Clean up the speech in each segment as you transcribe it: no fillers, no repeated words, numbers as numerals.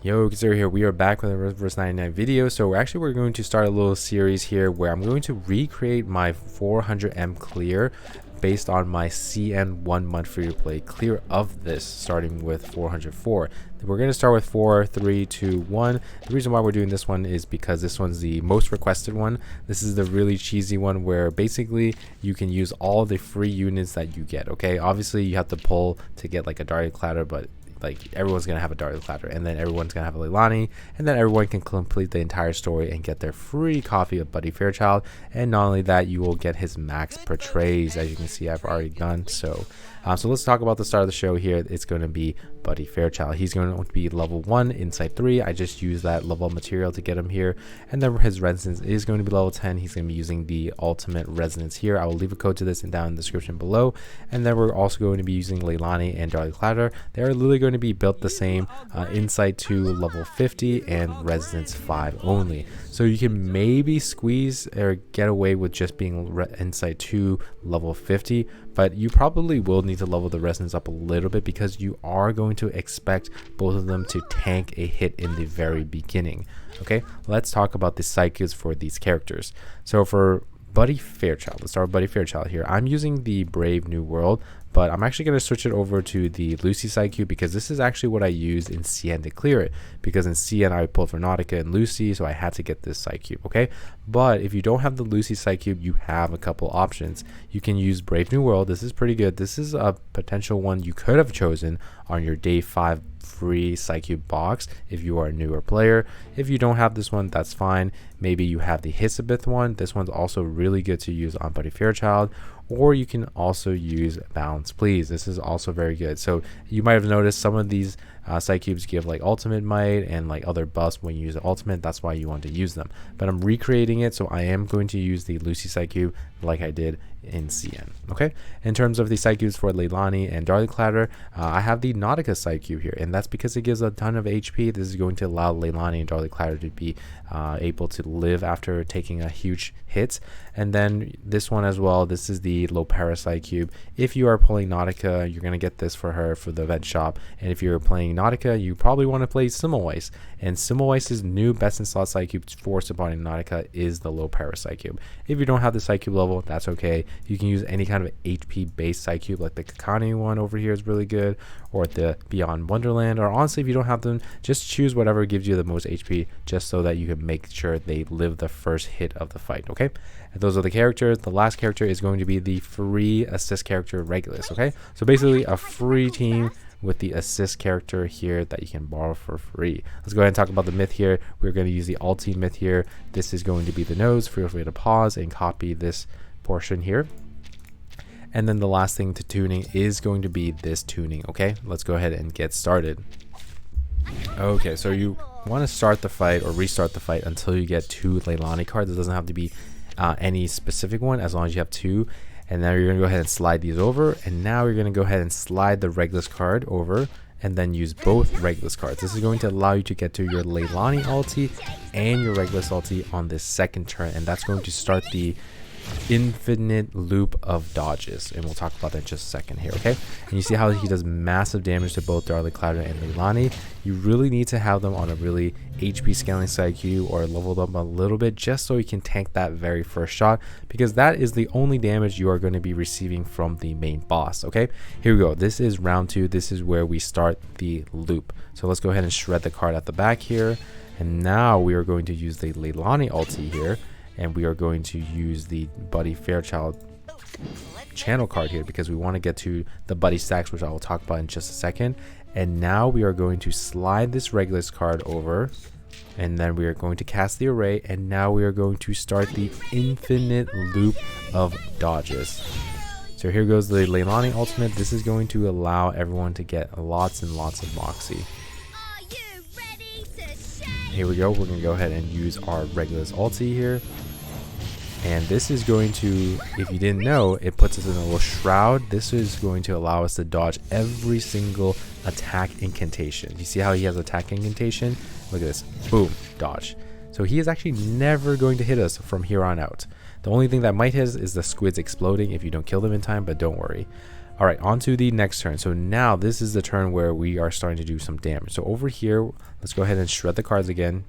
Yo, Kazir here. We are back with a Reverse 99 video. So we're going to start a little series here where I'm going to recreate my 400M clear based on my CN 1 month free to play clear of this, starting with 404. We're going to start with 4, 3, 2, 1. The reason why we're doing this one is because this one's the most requested one. This is the really cheesy one where basically you can use all the free units that you get. Okay, obviously you have to pull to get like a Darty Clatter, but like everyone's gonna have a Darty Clatter, and then everyone's gonna have a Leilani, and then everyone can complete the entire story and get their free copy of Buddy Fairchild. And not only that, you will get his max portrays, as you can see I've already done. So let's talk about the start of the show here. It's going to be Buddy Fairchild. He's going to be level 1 inside 3. I just used that level material to get him here, and then his resonance is going to be level 10. He's going to be using the ultimate resonance here. I will leave a code to this down in the description below. And then we're also going to be using Leilani and Darty Clatter. They're literally going to be built the same, insight 2 level 50 and resonance 5 only. So you can maybe squeeze or get away with just being insight 2 level 50, but you probably will need to level the resonance up a little bit because you are going to expect both of them to tank a hit in the very beginning. Okay, let's talk about the cycles for these characters. So for Buddy Fairchild, let's start with Buddy Fairchild here. I'm using the Brave New World, but I'm actually going to switch it over to the Lucy Psyche because this is actually what I used in CN to clear it, because in CN I pulled for Nautica and Lucy, so I had to get this Psyche, okay? But if you don't have the Lucy Psyche, you have a couple options. You can use Brave New World. This is pretty good. This is a potential one you could have chosen on your day 5 free Psyche box if you are a newer player. If you don't have this one, that's fine. Maybe you have the Hisabith one. This one's also really good to use on Buddy Fairchild. Or you can also use Balance Please. This is also very good. So you might have noticed some of these Psycubes give like ultimate might and like other buffs when you use the ultimate. That's why you want to use them. But I'm recreating it, so I am going to use the Lucy Psycube like I did in CN. Okay, in terms of the Psycubes for Leilani and Darty Clatter, I have the Nautica Psycube here, and that's because it gives a ton of HP. This is going to allow Leilani and Darty Clatter to be able to live after taking a huge hit. And then this one as well, this is the Lopera Psycube. If you are pulling Nautica, you're going to get this for her for the event shop, and if you're playing Nautica, you probably want to play Semmelweis, and Semmelweis's new best in slot Psycube for supporting Nautica is the Lopera Psycube. If you don't have the Psycube level, that's okay. You can use any kind of HP based Psycube, like the Kakani one over here is really good, or the Beyond Wonderland, or honestly if you don't have them, just choose whatever gives you the most HP, just so that you can make sure they live the first hit of the fight. Okay, and those are the characters. The last character is going to be the free assist character Regulus. Okay, so basically a free team with the assist character here that you can borrow for free. Let's go ahead and talk about the myth here. We're going to use the ulti myth here. This is going to be the nose. Feel free to pause and copy this portion here. And then the last thing to tuning is going to be this tuning. Okay, let's go ahead and get started. Okay, so you want to start the fight or restart the fight until you get 2 Leilani cards. It doesn't have to be any specific one, as long as you have 2. And now you're going to go ahead and slide these over, and now you're going to go ahead and slide the Regulus card over and then use both Regulus cards. This is going to allow you to get to your Leilani ulti and your Regulus ulti on this second turn, and that's going to start the infinite loop of dodges, and we'll talk about that in just a second here. Okay, and you see how he does massive damage to both Darty Clatter and Leilani. You really need to have them on a really HP scaling Psyche or leveled up a little bit, just so you can tank that very first shot, because that is the only damage you are going to be receiving from the main boss. Okay, here we go. This is round 2. This is where we start the loop. So let's go ahead and shred the card at the back here, and now we are going to use the Leilani ulti here, and we are going to use the Buddy Fairchild channel card here because we want to get to the Buddy stacks, which I will talk about in just a second. And now we are going to slide this Regulus card over, and then we are going to cast the array, and now we are going to start the infinite loop of dodges. So here goes the Leilani ultimate. This is going to allow everyone to get lots and lots of Moxie. Here we go. We're going to go ahead and use our Regulus ulti here. And this is going to, if you didn't know, it puts us in a little shroud. This is going to allow us to dodge every single attack incantation. You see how he has attack incantation? Look at this. Boom. Dodge. So he is actually never going to hit us from here on out. The only thing that might hit us is the squids exploding if you don't kill them in time, but don't worry. All right, on to the next turn. So now this is the turn where we are starting to do some damage. So over here, let's go ahead and shred the cards again.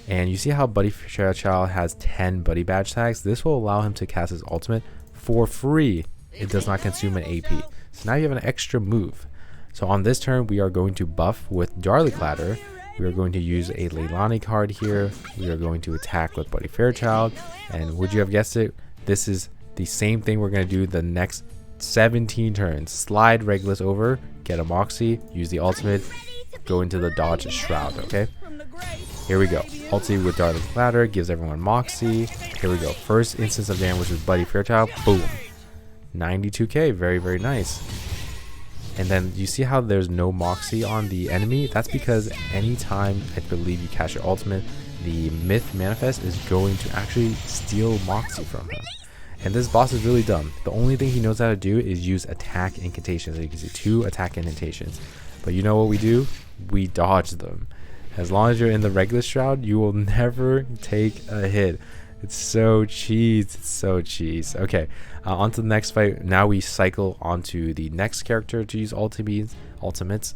And you see how Buddy Fairchild has 10 buddy badge tags? This will allow him to cast his ultimate for free. It does not consume an AP. So now you have an extra move. So on this turn, we are going to buff with Darly Clatter. We are going to use a Leilani card here. We are going to attack with Buddy Fairchild. And would you have guessed it? This is the same thing we're going to do the next 17 turns. Slide Regulus over, get a Moxie, use the ultimate, go into the dodge Shroud, okay? Here we go. Ulti with Darly Clatter gives everyone Moxie. Here we go. First instance of damage with Buddy Fairchild. Boom. 92k. Very, very nice. And then you see how there's no Moxie on the enemy? That's because anytime I believe you cast your ultimate, the Myth Manifest is going to actually steal Moxie from him. And this boss is really dumb. The only thing he knows how to do is use attack incantations. So you can see 2 attack incantations. But you know what we do? We dodge them. As long as you're in the regular Shroud, you will never take a hit. It's so cheese. It's so cheese. Okay, on to the next fight. Now we cycle onto the next character to use ultimates.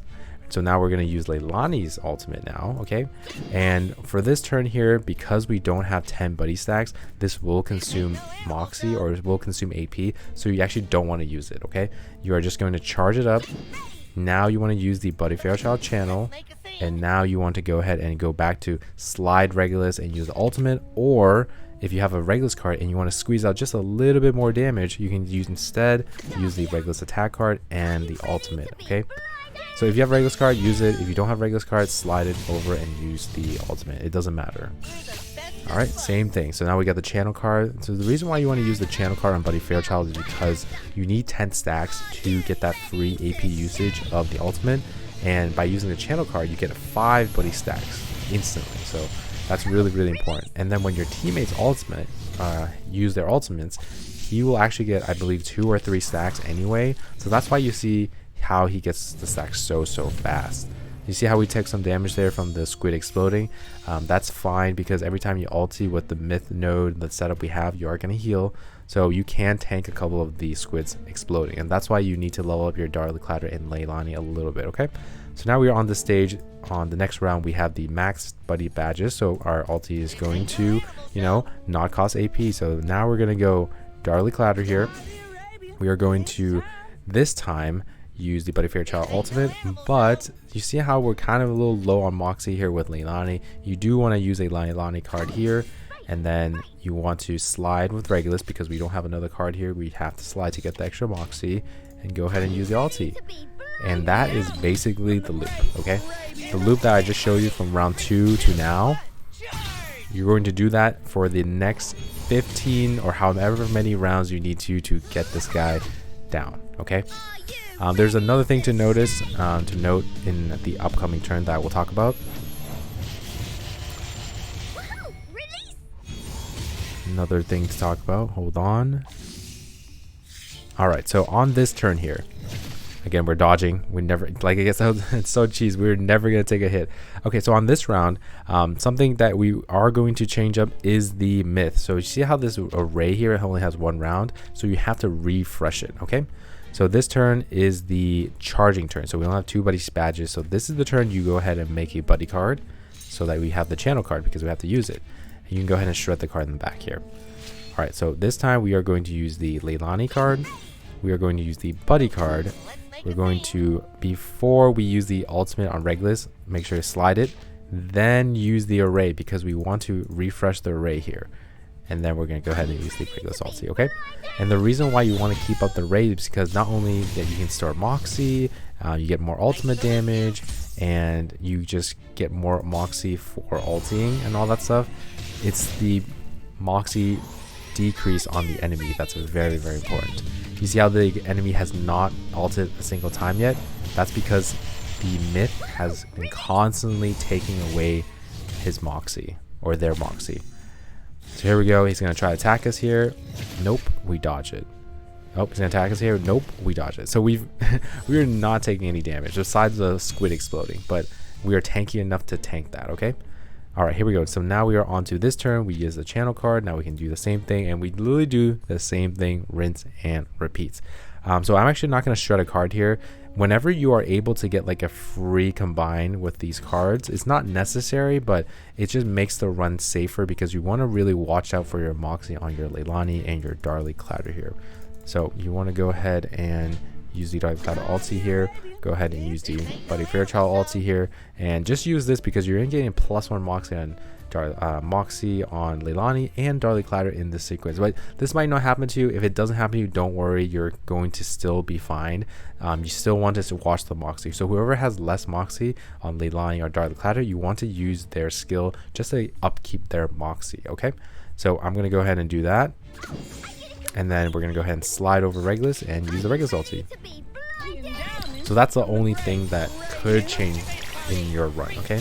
So now we're going to use Leilani's ultimate now, okay? And for this turn here, because we don't have 10 buddy stacks, this will consume Moxie or it will consume AP. So you actually don't want to use it, okay? You are just going to charge it up. Now you want to use the Buddy Fairchild channel, and now you want to go ahead and go back to Slide Regulus and use the ultimate, or if you have a Regulus card and you want to squeeze out just a little bit more damage, you can use the Regulus attack card and the ultimate, okay? So if you have Regulus card, use it. If you don't have Regulus card, slide it over and use the ultimate. It doesn't matter. All right, same thing. So now we got the channel card. So the reason why you want to use the channel card on Buddy Fairchild is because you need 10 stacks to get that free AP usage of the ultimate. And by using the channel card, you get 5 buddy stacks instantly. So that's really, really important. And then when your teammates ultimate use their ultimates, he will actually get, I believe, 2 or 3 stacks anyway. So that's why you see how he gets the stacks so fast. You see how we took some damage there from the squid exploding? That's fine because every time you ulti with the myth node, the setup we have, you are going to heal. So you can tank a couple of the squids exploding. And that's why you need to level up your Darly Clatter and Leilani a little bit, okay? So now we are on the stage. On the next round, we have the max buddy badges. So our ulti is going to, you know, not cost AP. So now we're going to go Darly Clatter here. We are going to, this time, use the Buddy Fairchild ultimate, but you see how we're kind of a little low on Moxie here with Leilani. You do want to use a Leilani card here, and then you want to slide with Regulus because we don't have another card here. We have to slide to get the extra Moxie and go ahead and use the ulti. And that is basically the loop, okay? The loop that I just showed you from round 2 to now, you're going to do that for the next 15 or however many rounds you need to get this guy down, okay? There's another thing to note in the upcoming turn that we'll talk about. Another thing to talk about. Hold on. All right, so on this turn here, again, we're dodging. We never, like, I guess it's so cheese. We're never going to take a hit. Okay, so on this round, something that we are going to change up is the myth. So you see how this array here only has 1 round, so you have to refresh it, okay? So this turn is the charging turn. So we don't have 2 buddy badges. So this is the turn you go ahead and make a buddy card so that we have the channel card because we have to use it. And you can go ahead and shred the card in the back here. All right, so this time we are going to use the Leilani card. We are going to use the buddy card. We're going to, before we use the ultimate on Regulus, make sure to slide it, then use the array because we want to refresh the array here. And then we're going to go ahead and use the Regulus ulti, okay? And the reason why you want to keep up the array is because not only that you can store Moxie, you get more ultimate damage, and you just get more Moxie for ulting and all that stuff. It's the Moxie decrease on the enemy that's very, very important. You see how the enemy has not ulted a single time yet? That's because the myth has been constantly taking away his Moxie, or their Moxie. So here we go. He's going to try to attack us here. Nope, we dodge it. Oh, he's going to attack us here. Nope, we dodge it. So we're not taking any damage besides the squid exploding, but we are tanky enough to tank that, okay? All right, here we go. So now we are on to this turn. We use the channel card. Now we can do the same thing, and we literally do the same thing, rinse and repeat. So I'm actually not going to shred a card here. Whenever you are able to get like a free combine with these cards, it's not necessary, but it just makes the run safer because you want to really watch out for your Moxie on your Leilani and your Darly Clatter here. So you want to go ahead and use the Darly Clatter ulti here. Go ahead and use the Buddy Fairchild ulti here, and just use this because you're getting +1 Moxie on Moxie on Leilani and Darly Clatter in this sequence. But this might not happen to you. If it doesn't happen to you, don't worry, you're going to still be fine. You still want us to watch the Moxie. So whoever has less Moxie on Leilani or Darly Clatter, you want to use their skill just to upkeep their Moxie. Okay, so I'm going to go ahead and do that, and then we're going to go ahead and slide over Regulus and use the Regulus ulti. So that's the only thing that could change in your run. Okay,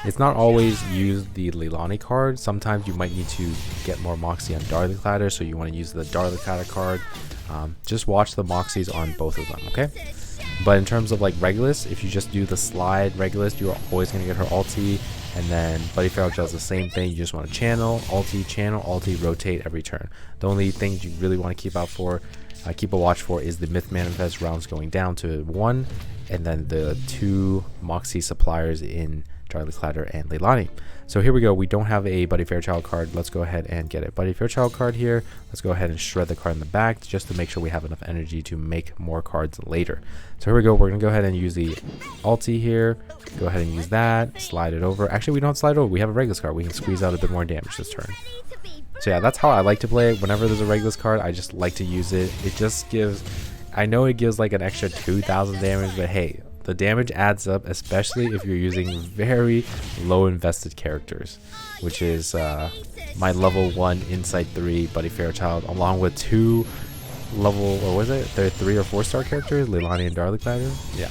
it's not always use the Leilani card. Sometimes you might need to get more Moxie on Darly Clatter, so you want to use the Darly Clatter card. Just watch the Moxies on both of them, okay? But in terms of like Regulus, if you just do the slide Regulus, you're always going to get her ulti. And then Buddy Fairchild does the same thing. You just want to channel, ulti, rotate every turn. The only things you really want to keep a watch for is the Myth Manifest rounds going down to 1, and then the 2 Moxie suppliers in Darly Clatter and Leilani. So here we go. We don't have a Buddy Fairchild card. Let's go ahead and get a Buddy Fairchild card here. Let's go ahead and shred the card in the back just to make sure we have enough energy to make more cards later. So here we go. We're going to go ahead and use the ulti here. Go ahead and use that. Slide it over. Actually, we don't slide over. We have a Regulus card. We can squeeze out a bit more damage this turn. So yeah, that's how I like to play it. Whenever there's a Regulus card, I just like to use it. It just gives, I know it gives like an extra 2,000 damage, but hey, the damage adds up, especially if you're using very low invested characters, which is my level 1 Insight 3 Buddy Fairchild, along with 2 level, or was it? They're 3 or 4 star characters, Leilani and Darly Clatter. Yeah.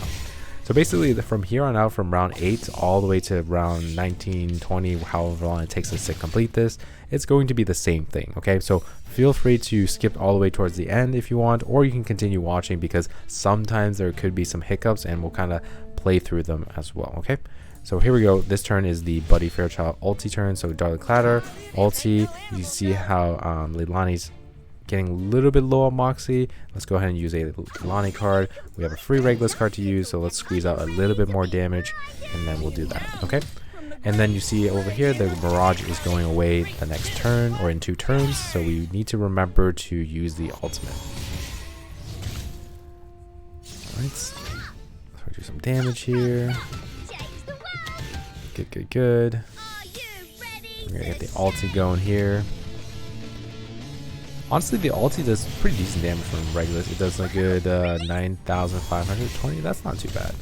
So basically, from here on out, from round 8 all the way to round 19, 20, however long it takes us to complete this, it's going to be the same thing, okay? So feel free to skip all the way towards the end if you want, or you can continue watching because sometimes there could be some hiccups and we'll kind of play through them as well, okay? So here we go. This turn is the Buddy Fairchild ulti turn. So Darly Clatter, ulti. You see how Leilani's getting a little bit low on Moxie. Let's go ahead and use a Leilani card. We have a free Regulus card to use, so let's squeeze out a little bit more damage, and then we'll do that, okay? And then you see over here, the Mirage is going away the next turn, or in 2 turns, so we need to remember to use the ultimate. Alright, let's do some damage here. Good. We're gonna get the ulti going here. Honestly, the ulti does pretty decent damage from Regulus. It does a good 9,520. That's not too bad.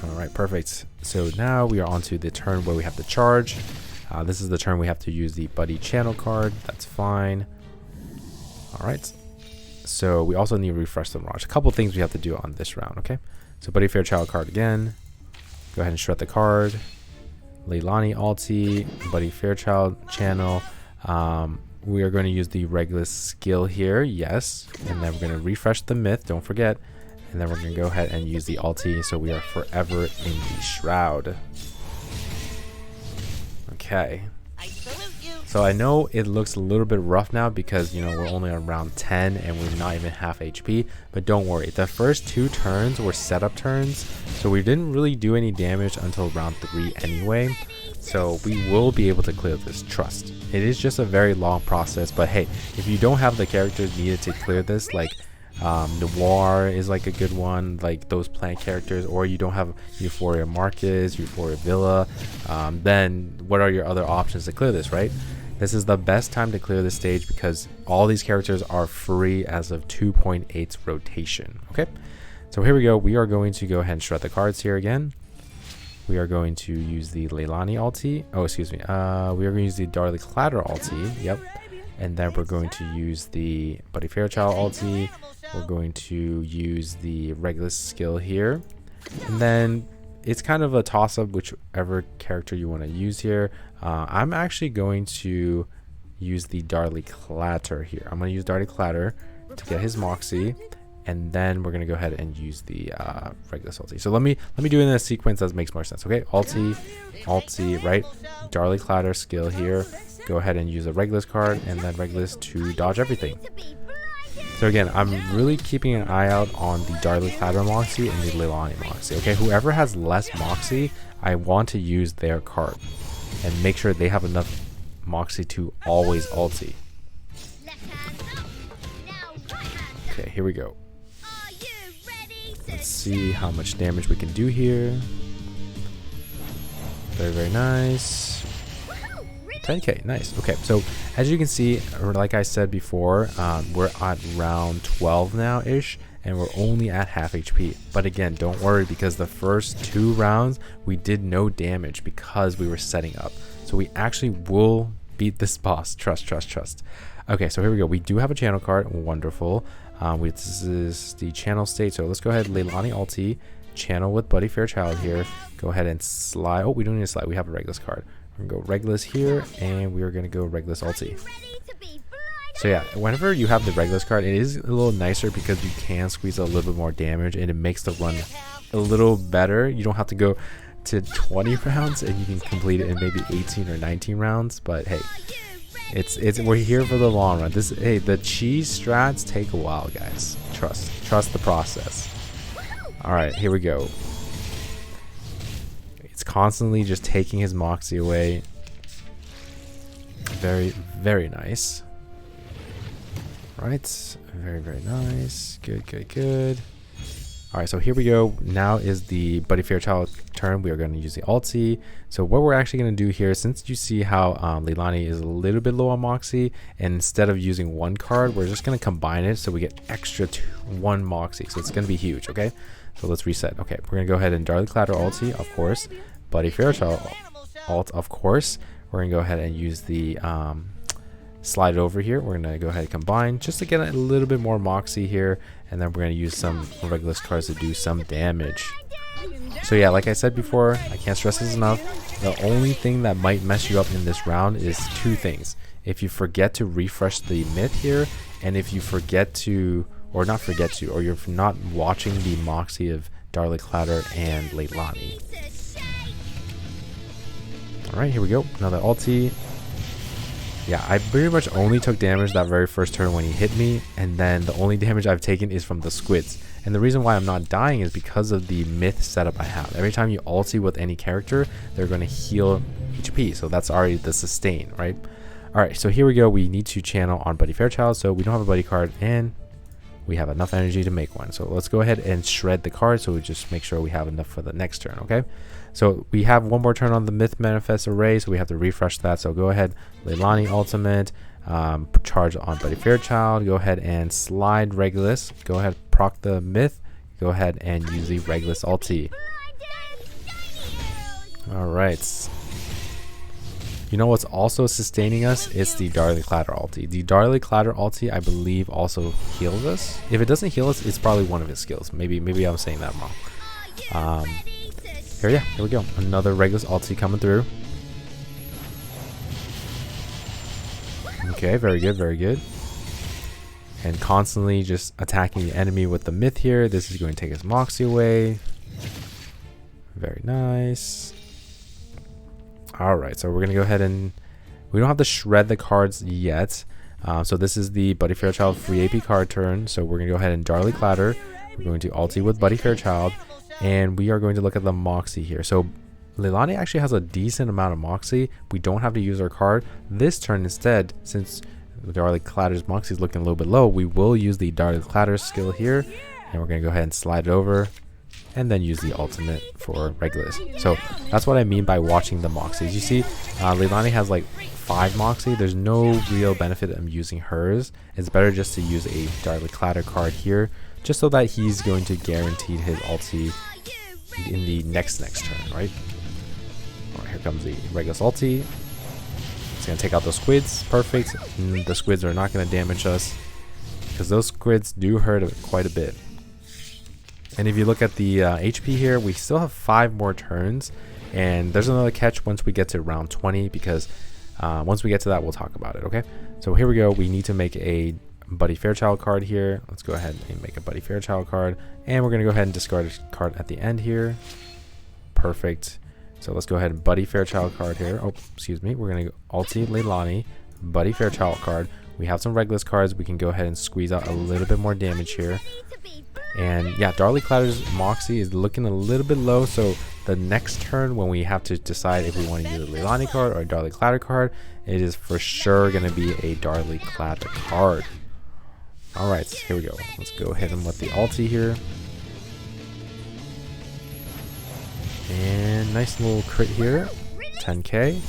Alright, perfect. So now we are on to the turn where we have to charge. This is the turn we have to use the Buddy Channel card. That's fine. Alright. So we also need to refresh the Mirage. A couple things we have to do on this round, okay? So Buddy Fairchild card again. Go ahead and shred the card. Leilani ulti, Buddy Fairchild channel. We are going to use the Regulus skill here, yes, and then we're going to refresh the myth, don't forget, and then we're going to go ahead and use the ulti, so we are forever in the shroud. Okay, so I know it looks a little bit rough now because, you know, we're only on round 10 and we're not even half HP, but don't worry, the first 2 turns were setup turns, so we didn't really do any damage until round 3 anyway, so we will be able to clear this, trust. It is just a very long process, but hey, if you don't have the characters needed to clear this, like Noir is like a good one, like those plant characters, or you don't have Euphoria Marcus, Euphoria Villa, then what are your other options to clear this, right? This is the best time to clear this stage because all these characters are free as of 2.8 rotation, okay? So here we go. We are going to go ahead and shred the cards here again. We are going to use the Leilani ulti. Oh, excuse me. We are going to use the Darly Clatter ulti. Yep. And then we're going to use the Buddy Fairchild ulti. We're going to use the Regulus skill here. And then it's kind of a toss-up whichever character you want to use here. I'm actually going to use the Darly Clatter here. I'm going to use Darly Clatter to get his Moxie. And then we're going to go ahead and use the Regulus ulti. So let me do it in a sequence that makes more sense. Okay, ulti, right? Darly Clatter skill here. go ahead and use a Regulus card, and then Regulus to dodge everything. So again, I'm really keeping an eye out on the Darly Clatter Moxie and the Leilani Moxie. Okay, whoever has less Moxie, I want to use their card and make sure they have enough Moxie to always ulti. Okay, here we go. Let's see how much damage we can do here. Very, very nice. 10k, nice. Okay, so as you can see, like I said before, we're at round 12 now-ish, and we're only at half HP. But again, don't worry, because the first 2 rounds, we did no damage because we were setting up. So we actually will beat this boss. Trust, trust, trust. Okay, so here we go. We do have a channel card. Wonderful. This is the channel state. So let's go ahead, Leilani ulti, channel with Buddy Fairchild here. Go ahead and slide. Oh, we don't need to slide. We have a Regulus card. We're going to go Regulus here, and we are going to go Regulus ulti. So yeah, whenever you have the Regulus card, it is a little nicer because you can squeeze a little bit more damage, and it makes the run a little better. You don't have to go to 20 rounds, and you can complete it in maybe 18 or 19 rounds. But hey, we're here for the long run. Hey, the cheese strats take a while, guys. Trust the process. All right, here we go. It's constantly just taking his Moxie away. Very, very nice. Right, very, very nice. Good, good, good. All right, so here we go. Now is the Buddy Fairchild turn. We are going to use the ulti. So what we're actually going to do here, since you see how Leilani is a little bit low on Moxie, and instead of using one card, we're just going to combine it so we get extra 1 Moxie. So it's going to be huge, okay? So let's reset. Okay, we're going to go ahead and Darly Clatter ulti, of course. Buddy Fairchild ult, of course. We're going to go ahead and use the slide over here. We're going to go ahead and combine just to get a little bit more Moxie here. And then we're going to use some Regulus cards to do some damage. So yeah, like I said before, I can't stress this enough. The only thing that might mess you up in this round is 2 things. If you forget to refresh the myth here, and if you forget to, or not forget to, or you're not watching the Moxie of Darly Clatter and Leilani. Alright, here we go. Another ulti. Yeah, I pretty much only took damage that very first turn when he hit me, and then the only damage I've taken is from the squids. And the reason why I'm not dying is because of the myth setup I have. Every time you ulti with any character, they're going to heal HP, so that's already the sustain, right? Alright, so here we go. We need to channel on Buddy Fairchild, so we don't have a Buddy card, and we have enough energy to make one. So let's go ahead and shred the card, so we just make sure we have enough for the next turn, okay? So we have one more turn on the Myth Manifest Array, so we have to refresh that. So go ahead, Leilani Ultimate, charge on Buddy Fairchild, go ahead and slide Regulus, go ahead, proc the Myth, go ahead and use the Regulus ulti. Alright. You know what's also sustaining us? It's the Darly Clatter ulti. The Darly Clatter ulti, I believe, also heals us. If it doesn't heal us, it's probably one of his skills. Maybe I'm saying that wrong. Here we go. Another Regulus ulti coming through. Okay, very good, very good. And constantly just attacking the enemy with the myth here. This is going to take his Moxie away. Very nice. Alright, so we're going to go ahead and... We don't have to shred the cards yet. So this is the Buddy Fairchild free AP card turn. So we're going to go ahead and Darly Clatter. We're going to ulti with Buddy Fairchild. And we are going to look at the Moxie here. So Leilani actually has a decent amount of Moxie. We don't have to use our card. This turn instead, since Darly Clatter's Moxie is looking a little bit low, we will use the Darly Clatter skill here. And we're going to go ahead and slide it over. And then use the ultimate for Regulus. So that's what I mean by watching the Moxies. You see, Leilani has like 5 Moxie. There's no real benefit in using hers. It's better just to use a Darly Clatter card here, just so that he's going to guarantee his ulti in the next turn, right? Alright, here comes the Regulus ulti. It's going to take out the squids. Perfect. And the squids are not going to damage us, because those squids do hurt quite a bit. And if you look at the HP here, we still have 5 more turns. And there's another catch once we get to round 20, because once we get to that, we'll talk about it, okay? So here we go. We need to make a Buddy Fairchild card here. Let's go ahead and make a Buddy Fairchild card. And we're going to go ahead and discard a card at the end here. Perfect. So let's go ahead and Buddy Fairchild card here. Oh, excuse me. We're going to ulti Leilani, Buddy Fairchild card. We have some Regulus cards. We can go ahead and squeeze out a little bit more damage here. And yeah, Darly Clatter's Moxie is looking a little bit low. So the next turn when we have to decide if we want to use a Leilani card or a Darly Clatter card, it is for sure going to be a Darly Clatter card. Alright, so here we go. Let's go hit him with the ulti here. And nice little crit here. 10k.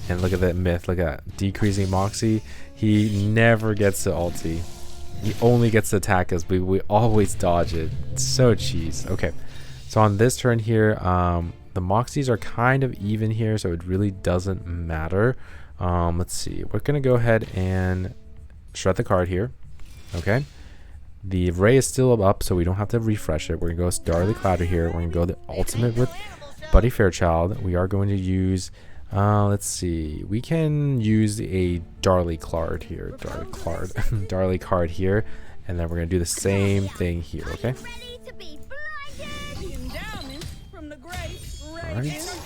And look at that myth. Look at that. Decreasing Moxie. He never gets to ulti. He only gets to attack us, but we always dodge it. It's so cheese. Okay. So on this turn here, the Moxies are kind of even here, so it really doesn't matter. Let's see. We're going to go ahead and shred the card here. Okay. The array is still up, so we don't have to refresh it. We're going to go Darly Clatter here. We're going to go the ultimate with Buddy Fairchild. We are going to use, let's see. We can use a Darly card here. Darly card here. And then we're going to do the same thing here, okay? Alright.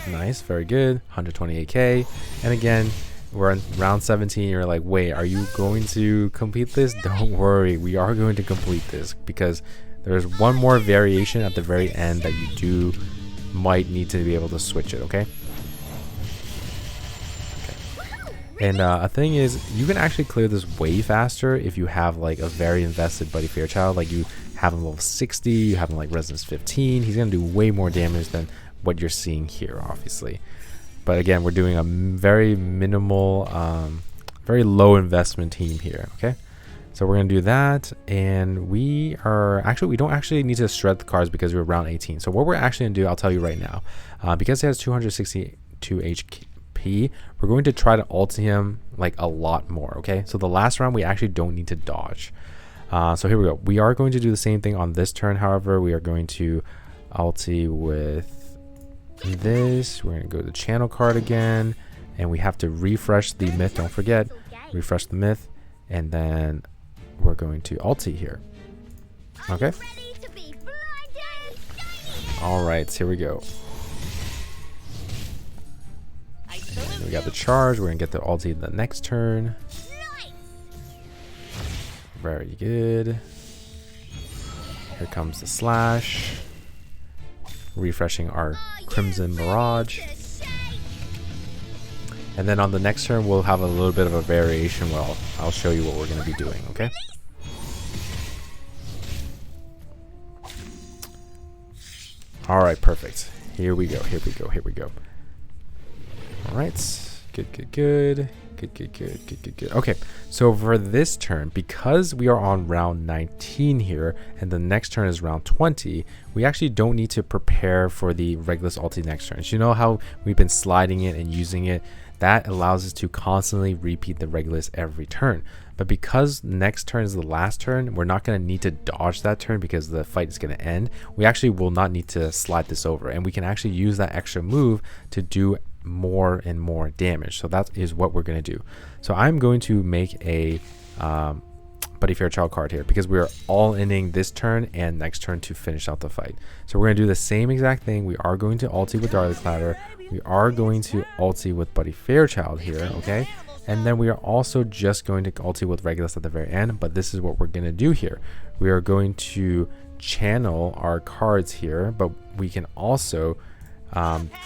Nice, very good. 128k. And again, we're on round 17. You're like, wait, are you going to complete this? Don't worry, we are going to complete this because there's one more variation at the very end that you might need to be able to switch it, okay? And a thing is, you can actually clear this way faster if you have like a very invested Buddy Fairchild. Like you have him level 60, you have him like Resonance 15. He's gonna do way more damage than what you're seeing here, obviously. But again, we're doing a very minimal, very low investment team here, okay? So we're going to do that, and we don't actually need to shred the cards because we're round 18. So what we're actually going to do, I'll tell you right now. Because he has 262 HP, we're going to try to ulti him like a lot more, okay? So the last round, we actually don't need to dodge. So here we go. We are going to do the same thing on this turn, however. We are going to ulti with this. We're going to go to the channel card again, and we have to refresh the myth. Don't forget, refresh the myth, and then we're going to ulti here. Okay. All right, so here we go. And we got the charge. We're gonna get the ulti the next turn. Very good. Here comes the slash. Refreshing our Crimson Mirage. And then on the next turn, we'll have a little bit of a variation. Well, I'll show you what we're going to be doing, okay? All right, perfect. Here we go, here we go, here we go. All right, good. Okay, so for this turn, because we are on round 19 here, and the next turn is round 20, we actually don't need to prepare for the Regulus ulti next turn. So you know how we've been sliding it and using it? That allows us to constantly repeat the Regulus every turn. But because next turn is the last turn, we're not going to need to dodge that turn because the fight is going to end. We actually will not need to slide this over, and we can actually use that extra move to do more and more damage. So that is what we're going to do. So I'm going to make a Buddy Fairchild card here because we are all inning this turn and next turn to finish out the fight. So we're going to do the same exact thing. We are going to ulti with Darly Clatter. We are going to ulti with Buddy Fairchild here, okay? And then we are also just going to ulti with Regulus at the very end, but this is what we're going to do here. We are going to channel our cards here, but we can also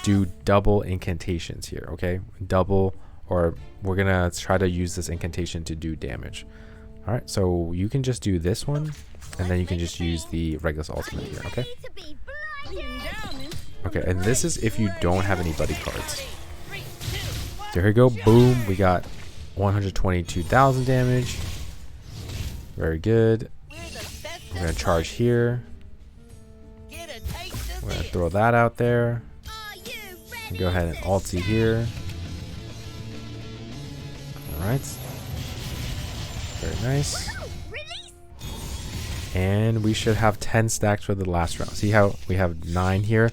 do double incantations here, okay? Double, or we're going to try to use this incantation to do damage. All right, so you can just do this one, and then you can just use the Regulus ultimate here, okay? Okay, and this is if you don't have any buddy cards. So here we go, boom, we got 122,000 damage. Very good. We're gonna charge here. We're gonna throw that out there. Go ahead and ulti here. Alright. Very nice. And we should have 10 stacks for the last round. See how we have 9 here?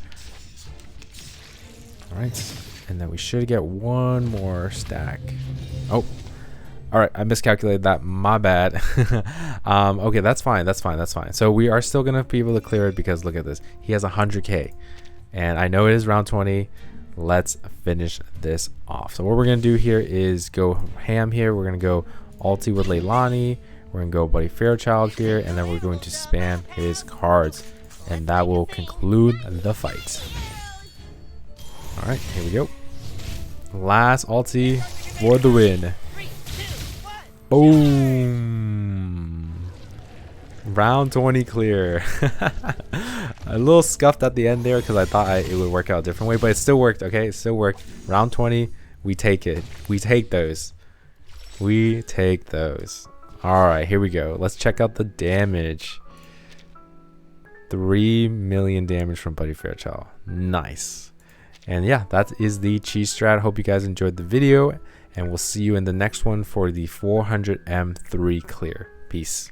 Alright. And then we should get one more stack. Oh, All right, I miscalculated that. My bad. Okay, that's fine. That's fine. That's fine. So we are still gonna be able to clear it because look at this. He has 100K, and I know it is round 20. Let's finish this off. So what we're gonna do here is go ham here. We're gonna go ulti with Leilani. We're gonna go Buddy Fairchild here, and then we're going to spam his cards, and that will conclude the fight. All right, here we go. Last ulti for the win. Boom. Round 20 clear. A little scuffed at the end there because I thought it would work out a different way, but it still worked. Okay, it still worked. Round 20, we take it. We take those. We take those. All right, here we go. Let's check out the damage. 3 million damage from Buddy Fairchild. Nice. And yeah, that is the cheese strat. Hope you guys enjoyed the video, and we'll see you in the next one for the 400M3 clear. Peace.